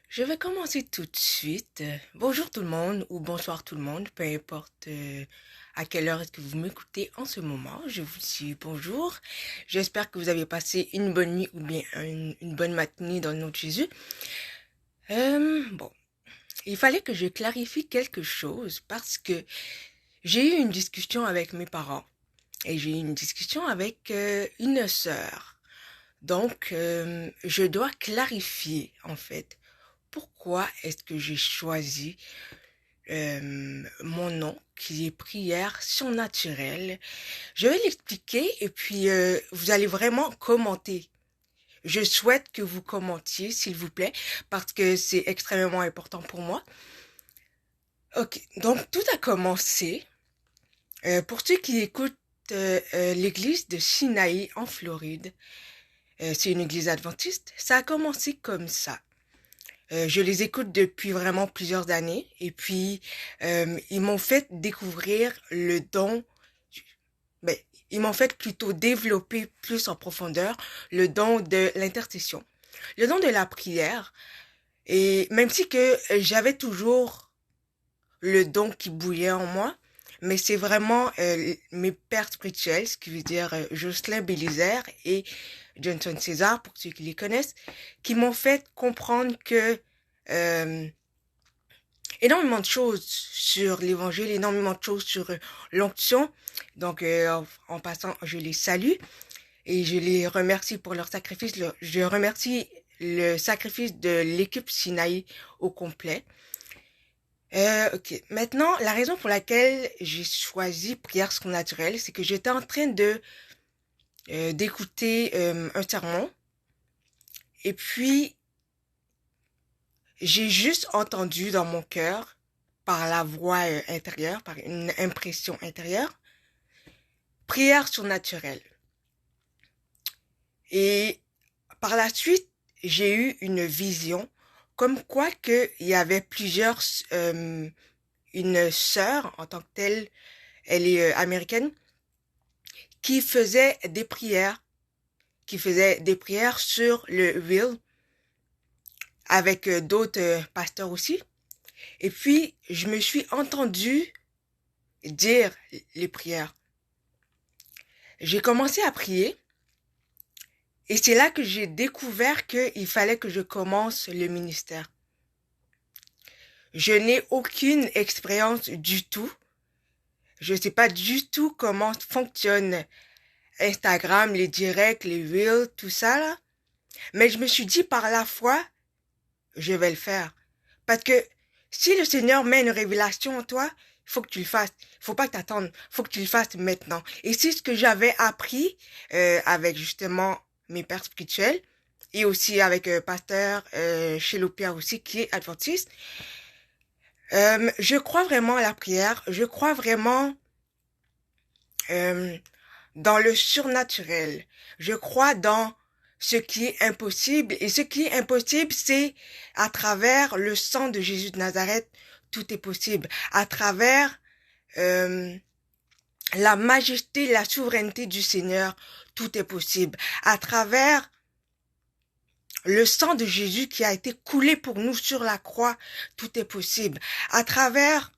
Je vais commencer tout de suite. Bonjour tout le monde ou bonsoir tout le monde, peu importe à quelle heure est-ce que vous m'écoutez en ce moment. Je vous dis bonjour. J'espère que vous avez passé une bonne nuit ou bien une bonne matinée dans le nom de Jésus. Bon, il fallait que je clarifie quelque chose parce que j'ai eu une discussion avec mes parents et j'ai eu une discussion avec une sœur. Donc, je dois clarifier en fait. Pourquoi est-ce que j'ai choisi mon nom qui est prière surnaturelle? Je vais l'expliquer et puis vous allez vraiment commenter. Je souhaite que vous commentiez, s'il vous plaît, parce que c'est extrêmement important pour moi. Ok, donc tout a commencé. Pour ceux qui écoutent l'église de Sinaï en Floride, c'est une église adventiste, ça a commencé comme ça. Je les écoute depuis vraiment plusieurs années et puis ils m'ont fait découvrir le don, ben, ils m'ont fait plutôt développer plus en profondeur le don de l'intercession, le don de la prière. Et même si que j'avais toujours le don qui bouillait en moi, mais c'est vraiment mes pères spirituels, ce qui veut dire Jocelyn Bélizaire et Johnson César, pour ceux qui les connaissent, qui m'ont fait comprendre que euh, énormément de choses sur l'évangile, énormément de choses sur l'onction. Donc, en passant, je les salue et je les remercie pour leur sacrifice. Je remercie le sacrifice de l'équipe Sinaï au complet. Ok. Maintenant, la raison pour laquelle j'ai choisi prière surnaturelle, c'est que j'étais en train de d'écouter un sermon et puis j'ai juste entendu dans mon cœur, par la voix intérieure, par une impression intérieure, prière surnaturelle. Et par la suite, j'ai eu une vision comme quoi que il y avait plusieurs, une sœur en tant que telle, elle est américaine, qui faisait des prières, qui faisait des prières sur le Real avec d'autres pasteurs aussi. Et puis, je me suis entendue dire les prières. J'ai commencé à prier et c'est là que j'ai découvert qu'il fallait que je commence le ministère. Je n'ai aucune expérience du tout. Je ne sais pas du tout comment fonctionne Instagram, les directs, les reels, tout ça là. Mais je me suis dit par la foi, je vais le faire. Parce que si le Seigneur met une révélation en toi, il faut que tu le fasses. Il faut pas que t'attendes. Il faut que tu le fasses maintenant. Et c'est ce que j'avais appris avec justement mes pères spirituels et aussi avec pasteur chez l'Opéra aussi qui est adventiste. Je crois vraiment à la prière. Je crois vraiment euh, dans le surnaturel. Je crois dans ce qui est impossible. Et ce qui est impossible, c'est à travers le sang de Jésus de Nazareth, tout est possible. À travers euh, la majesté, la souveraineté du Seigneur, tout est possible. À travers le sang de Jésus qui a été coulé pour nous sur la croix, tout est possible. À travers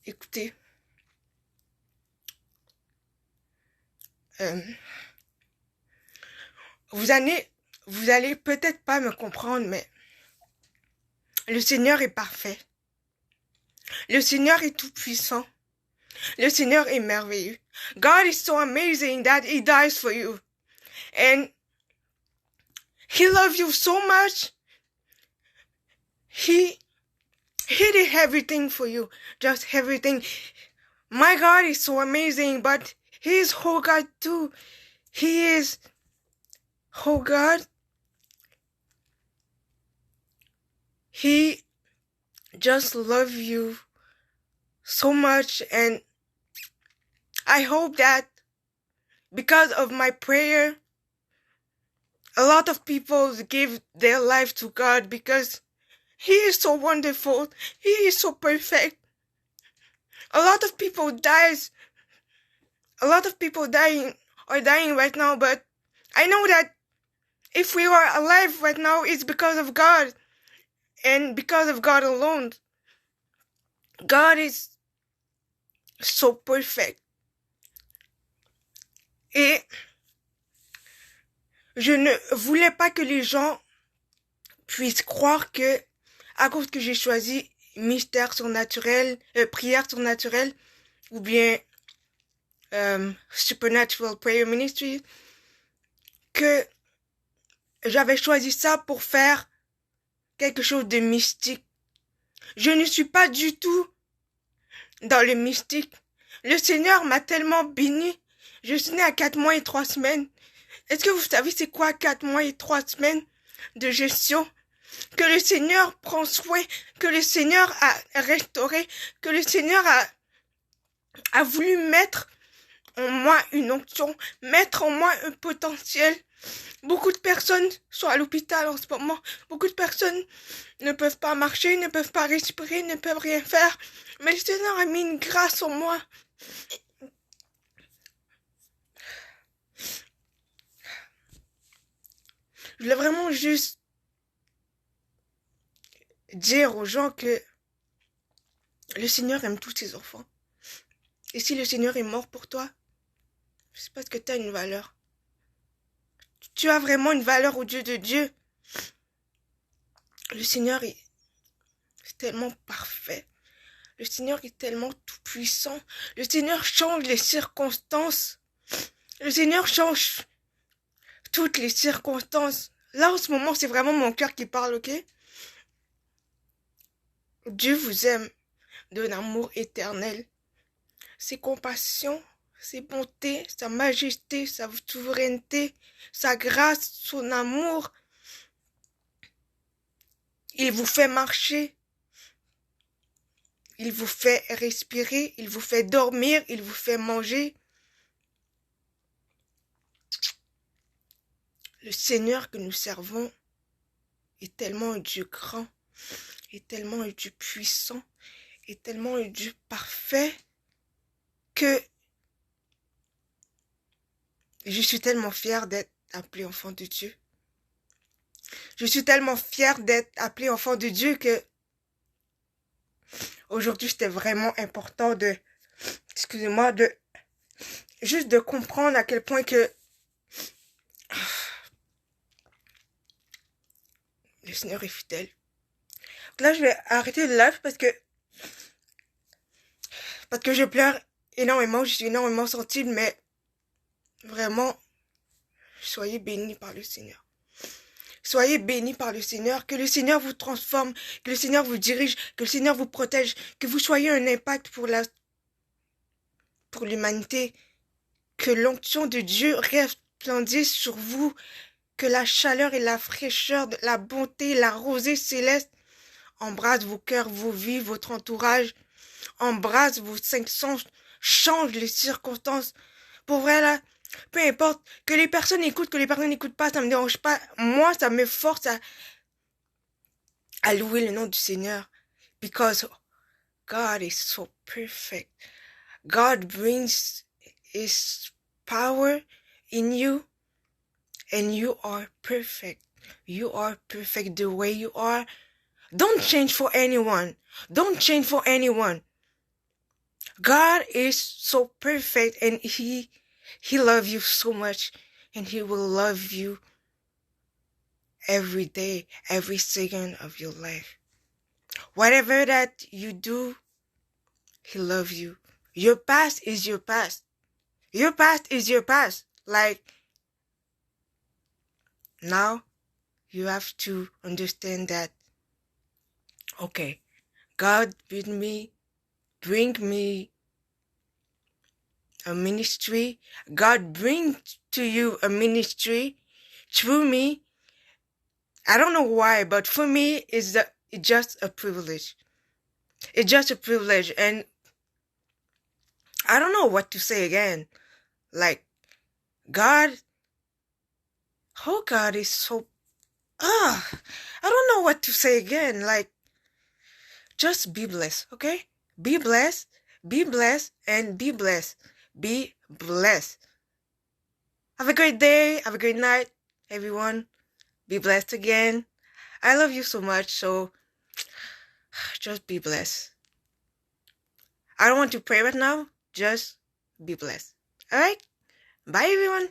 écoutez, euh, vous allez, vous allez peut-être pas me comprendre, mais le Seigneur est parfait. Le Seigneur est tout puissant. Le Seigneur est merveilleux. God is so amazing that He dies for you. And He loves you so much. He did everything for you. Just everything. My God is so amazing, but He is whole God too. He is whole God. He just loves you so much, and I hope that because of my prayer, a lot of people give their life to God because He is so wonderful. He is so perfect. A lot of people dies. A lot of people are dying right now, but I know that if we are alive right now, it's because of God. And because of God alone. God is so perfect. Et je ne voulais pas que les gens puissent croire que, à cause que j'ai choisi mystère surnaturel, prière surnaturelle, ou bien Supernatural Prayer Ministry, que j'avais choisi ça pour faire quelque chose de mystique. Je ne suis pas du tout dans le mystique. Le Seigneur m'a tellement béni. Je suis née à 4 mois et 3 semaines. Est-ce que vous savez c'est quoi 4 mois et 3 semaines de gestion? Que le Seigneur prend soin, que le Seigneur a restauré, que le Seigneur a voulu mettre en moi une onction, mettre en moi un potentiel. Beaucoup de personnes sont à l'hôpital en ce moment. Beaucoup de personnes ne peuvent pas marcher, ne peuvent pas respirer, ne peuvent rien faire. Mais le Seigneur a mis une grâce en moi. Je voulais vraiment juste dire aux gens que le Seigneur aime tous ses enfants. Et si le Seigneur est mort pour toi, c'est parce que tu as une valeur. Tu as vraiment une valeur aux yeux de Dieu. Le Seigneur est tellement parfait. Le Seigneur est tellement tout-puissant. Le Seigneur change les circonstances. Le Seigneur change toutes les circonstances. Là, en ce moment, c'est vraiment mon cœur qui parle, ok? Dieu vous aime d'un amour éternel. Ses compassions, ses bontés, sa majesté, sa souveraineté, sa grâce, son amour. Il vous fait marcher. Il vous fait respirer. Il vous fait dormir. Il vous fait manger. Le Seigneur que nous servons est tellement un Dieu grand, est tellement un Dieu puissant, est tellement un Dieu parfait que je suis tellement fière d'être appelée enfant de Dieu. Je suis tellement fière d'être appelée enfant de Dieu que aujourd'hui c'était vraiment important de, excusez-moi, juste de comprendre à quel point que le Seigneur est fidèle. Là, je vais arrêter le live parce que je pleure énormément, je suis énormément sensible, mais vraiment, soyez bénis par le Seigneur. Soyez bénis par le Seigneur, que le Seigneur vous transforme, que le Seigneur vous dirige, que le Seigneur vous protège, que vous soyez un impact pour l'humanité, que l'onction de Dieu resplendisse sur vous, que la chaleur et la fraîcheur, la bonté, la rosée céleste embrasse vos cœurs, vos vies, votre entourage, embrasse vos 5 sens, change les circonstances. Pour vrai, là, peu importe, que les personnes écoutent, que les personnes n'écoutent pas, ça me dérange pas. Moi, ça me force à louer le nom du Seigneur. Because God is so perfect. God brings His power in you. And you are perfect. You are perfect the way you are. Don't change for anyone. Don't change for anyone. God is so perfect and He loves you so much. And He will love you every day, every second of your life. Whatever that you do, He loves you. Your past is your past. Your past is your past. Like, now, you have to understand that, okay, God bring me a ministry. God bring to you a ministry through me. I don't know why, but for me, it's just a privilege. It's just a privilege, and I don't know what to say again. Like, God is so, I don't know what to say again. Like, just be blessed, okay? Be blessed, Be blessed and be blessed. Be blessed. Have a great day. Have a great night, everyone. Be blessed again. I love you so much, so just be blessed. I don't want to pray right now. Just be blessed. All right? Bye, everyone.